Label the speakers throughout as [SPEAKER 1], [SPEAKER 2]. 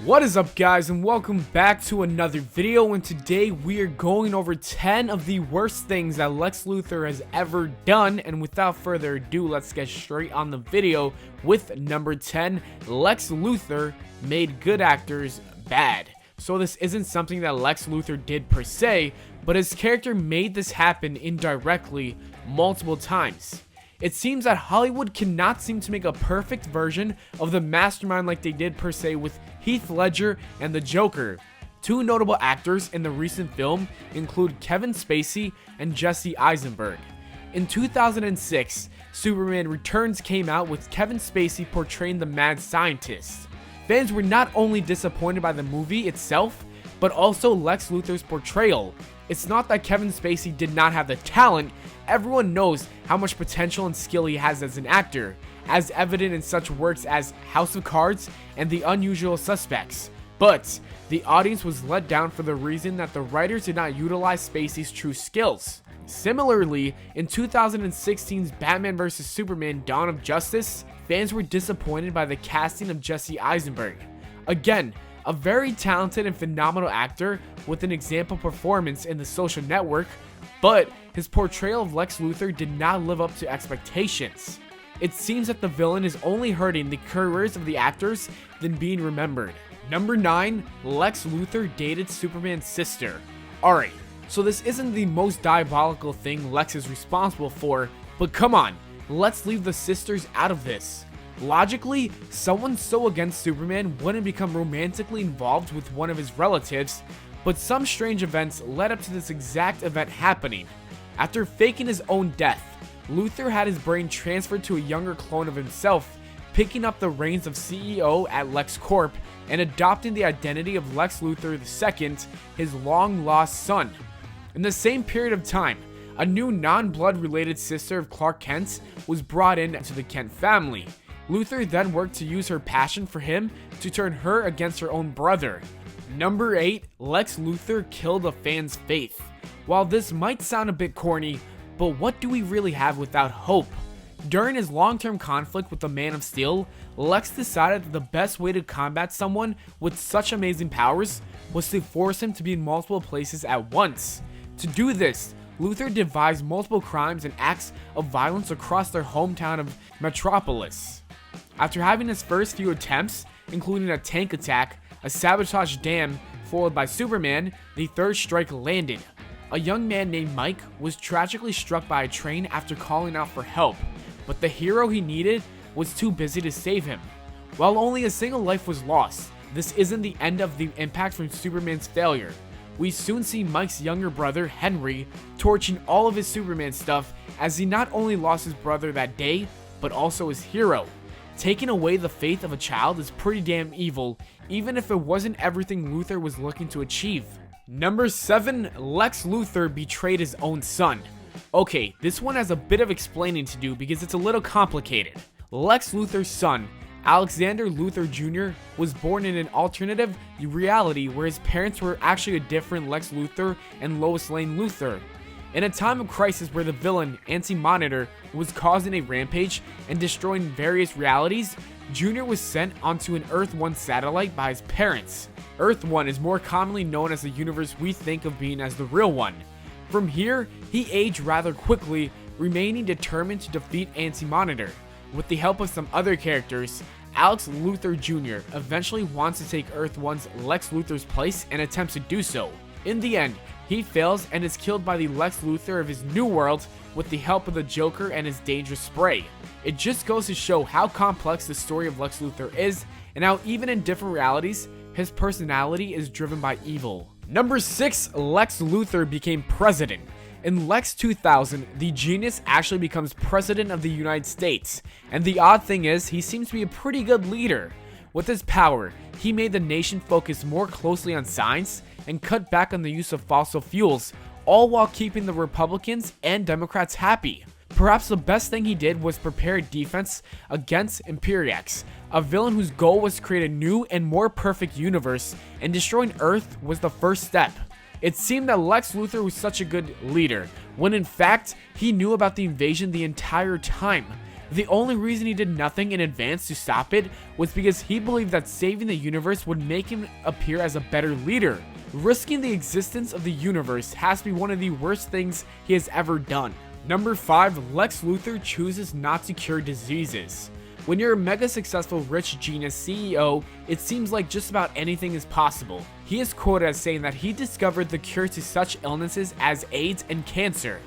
[SPEAKER 1] What is up, guys, and welcome back to another video. And today we are going over 10 of the worst things that Lex Luthor has ever done. And without further ado, let's get straight on the video with number 10. Lex Luthor made good actors bad. So this isn't something that Lex Luthor did per se, but his character made this happen indirectly multiple times. It seems that Hollywood cannot seem to make a perfect version of the mastermind like they did per se with Heath Ledger and the Joker. Two notable actors in the recent film include Kevin Spacey and Jesse Eisenberg. In 2006, Superman Returns came out with Kevin Spacey portraying the mad scientist. Fans were not only disappointed by the movie itself, but also Lex Luthor's portrayal. It's not that Kevin Spacey did not have the talent. Everyone knows how much potential and skill he has as an actor, as evident in such works as House of Cards and The Unusual Suspects. But the audience was let down for the reason that the writers did not utilize Spacey's true skills. Similarly, in 2016's Batman vs Superman: Dawn of Justice, fans were disappointed by the casting of Jesse Eisenberg. Again, a very talented and phenomenal actor with an example performance in The Social Network, but his portrayal of Lex Luthor did not live up to expectations. It seems that the villain is only hurting the careers of the actors than being remembered. Number 9, Lex Luthor dated Superman's sister. Alright, so this isn't the most diabolical thing Lex is responsible for, but come on, let's leave the sisters out of this. Logically, someone so against Superman wouldn't become romantically involved with one of his relatives, but some strange events led up to this exact event happening. After faking his own death, Luthor had his brain transferred to a younger clone of himself, picking up the reins of CEO at LexCorp and adopting the identity of Lex Luthor II, his long-lost son. In the same period of time, a new non-blood related sister of Clark Kent was brought in to the Kent family. Luthor then worked to use her passion for him to turn her against her own brother. Number 8, Lex Luthor killed a fan's faith. While this might sound a bit corny, but what do we really have without hope? During his long-term conflict with the Man of Steel, Lex decided that the best way to combat someone with such amazing powers was to force him to be in multiple places at once. To do this, Luthor devised multiple crimes and acts of violence across their hometown of Metropolis. After having his first few attempts, including a tank attack, a sabotage dam, followed by Superman, the third strike landed. A young man named Mike was tragically struck by a train after calling out for help, but the hero he needed was too busy to save him. While only a single life was lost, this isn't the end of the impact from Superman's failure. We soon see Mike's younger brother, Henry, torching all of his Superman stuff as he not only lost his brother that day, but also his hero. Taking away the faith of a child is pretty damn evil, even if it wasn't everything Luthor was looking to achieve. Number 7, Lex Luthor betrayed his own son. Okay, this one has a bit of explaining to do because it's a little complicated. Lex Luthor's son, Alexander Luthor Jr., was born in an alternative reality where his parents were actually a different Lex Luthor and Lois Lane Luthor. In a time of crisis where the villain, Anti-Monitor, was causing a rampage and destroying various realities, Junior was sent onto an Earth-1 satellite by his parents. Earth-1 is more commonly known as the universe we think of being as the real one. From here, he aged rather quickly, remaining determined to defeat Anti-Monitor. With the help of some other characters, Alex Luthor Jr. eventually wants to take Earth-1's Lex Luthor's place and attempts to do so. In the end, he fails and is killed by the Lex Luthor of his new world with the help of the Joker and his dangerous spray. It just goes to show how complex the story of Lex Luthor is, and how even in different realities, his personality is driven by evil. Number 6, Lex Luthor became president. In Lex 2000, the genius actually becomes president of the United States, and the odd thing is, he seems to be a pretty good leader. With his power, he made the nation focus more closely on science and cut back on the use of fossil fuels, all while keeping the Republicans and Democrats happy. Perhaps the best thing he did was prepare a defense against Imperiax, a villain whose goal was to create a new and more perfect universe, and destroying Earth was the first step. It seemed that Lex Luthor was such a good leader, when in fact, he knew about the invasion the entire time. The only reason he did nothing in advance to stop it was because he believed that saving the universe would make him appear as a better leader. Risking the existence of the universe has to be one of the worst things he has ever done. Number 5. Lex Luthor chooses not to cure diseases. When you're a mega successful rich genius CEO, it seems like just about anything is possible. He is quoted as saying that he discovered the cure to such illnesses as AIDS and cancer.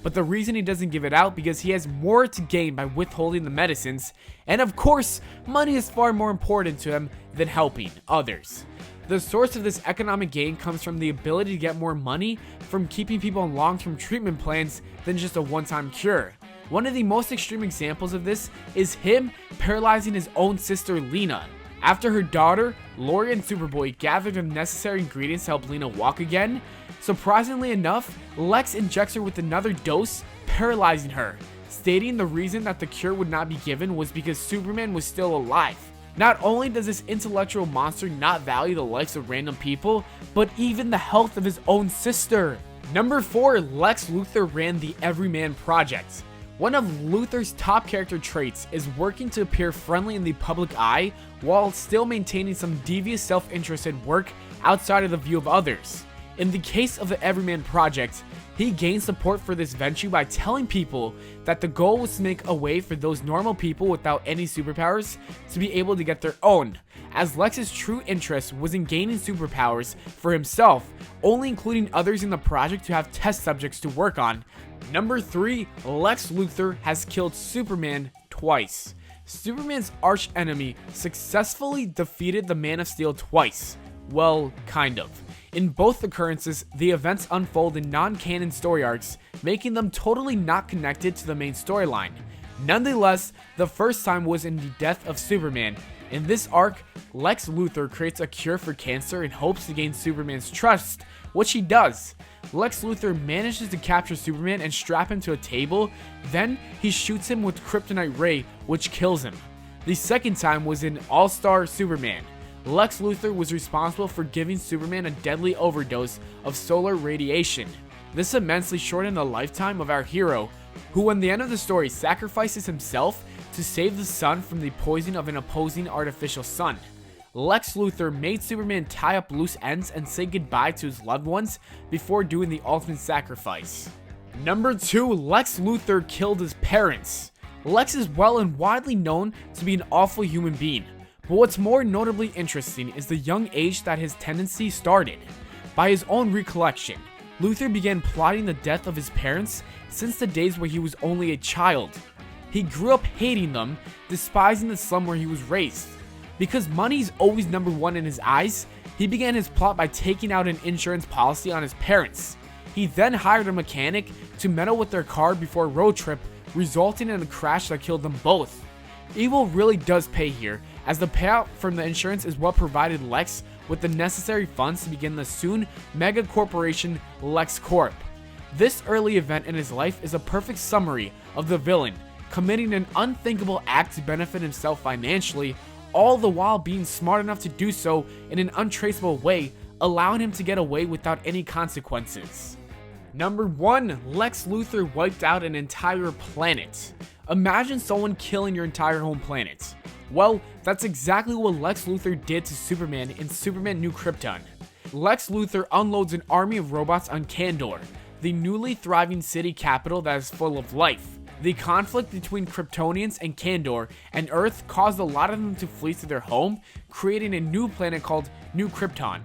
[SPEAKER 1] But the reason he doesn't give it out because he has more to gain by withholding the medicines, and of course, money is far more important to him than helping others. The source of this economic gain comes from the ability to get more money from keeping people on long-term treatment plans than just a one-time cure. One of the most extreme examples of this is him paralyzing his own sister Lena. After her daughter, Lori and Superboy gathered the necessary ingredients to help Lena walk again, surprisingly enough, Lex injects her with another dose, paralyzing her, stating the reason that the cure would not be given was because Superman was still alive. Not only does this intellectual monster not value the lives of random people, but even the health of his own sister. Number 4. Lex Luthor ran the Everyman project. One of Luthor's top character traits is working to appear friendly in the public eye while still maintaining some devious self-interested work outside of the view of others. In the case of the Everyman project, he gained support for this venture by telling people that the goal was to make a way for those normal people without any superpowers to be able to get their own, as Lex's true interest was in gaining superpowers for himself, only including others in the project to have test subjects to work on. Number 3. Lex Luthor has killed Superman twice. Superman's arch enemy successfully defeated the Man of Steel twice. Well, kind of. In both occurrences, the events unfold in non-canon story arcs, making them totally not connected to the main storyline. Nonetheless, the first time was in the death of Superman. In this arc, Lex Luthor creates a cure for cancer in hopes to gain Superman's trust, which he does. Lex Luthor manages to capture Superman and strap him to a table, then he shoots him with Kryptonite Ray, which kills him. The second time was in All-Star Superman. Lex Luthor was responsible for giving Superman a deadly overdose of solar radiation. This immensely shortened the lifetime of our hero, who in the end of the story sacrifices himself to save the sun from the poison of an opposing artificial sun. Lex Luthor made Superman tie up loose ends and say goodbye to his loved ones before doing the ultimate sacrifice. Number 2. Lex Luthor killed his parents. Lex is well and widely known to be an awful human being, but what's more notably interesting is the young age that his tendency started. By his own recollection, Luthor began plotting the death of his parents since the days where he was only a child. He grew up hating them, despising the slum where he was raised. Because money is always number one in his eyes, he began his plot by taking out an insurance policy on his parents. He then hired a mechanic to meddle with their car before a road trip, resulting in a crash that killed them both. Evil really does pay here, as the payout from the insurance is what provided Lex with the necessary funds to begin the soon mega corporation LexCorp. This early event in his life is a perfect summary of the villain, committing an unthinkable act to benefit himself financially, all the while being smart enough to do so in an untraceable way, allowing him to get away without any consequences. Number 1. Lex Luthor wiped out an entire planet. Imagine someone killing your entire home planet. Well, that's exactly what Lex Luthor did to Superman in Superman New Krypton. Lex Luthor unloads an army of robots on Kandor, the newly thriving city capital that is full of life. The conflict between Kryptonians and Kandor and Earth caused a lot of them to flee to their home, creating a new planet called New Krypton.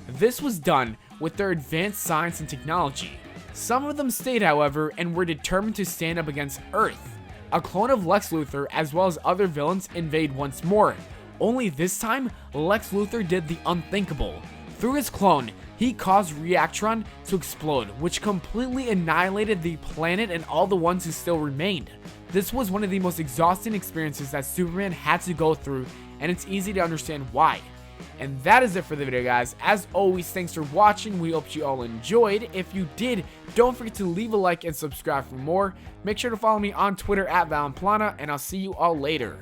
[SPEAKER 1] This was done with their advanced science and technology. Some of them stayed, however, and were determined to stand up against Earth. A clone of Lex Luthor, as well as other villains, invade once more. Only this time, Lex Luthor did the unthinkable. Through his clone, he caused Reactron to explode, which completely annihilated the planet and all the ones who still remained. This was one of the most exhausting experiences that Superman had to go through, and it's easy to understand why. And that is it for the video, guys. As always, thanks for watching. We hope you all enjoyed. If you did, don't forget to leave a like and subscribe for more. Make sure to follow me on Twitter @ValenPlana, and I'll see you all later.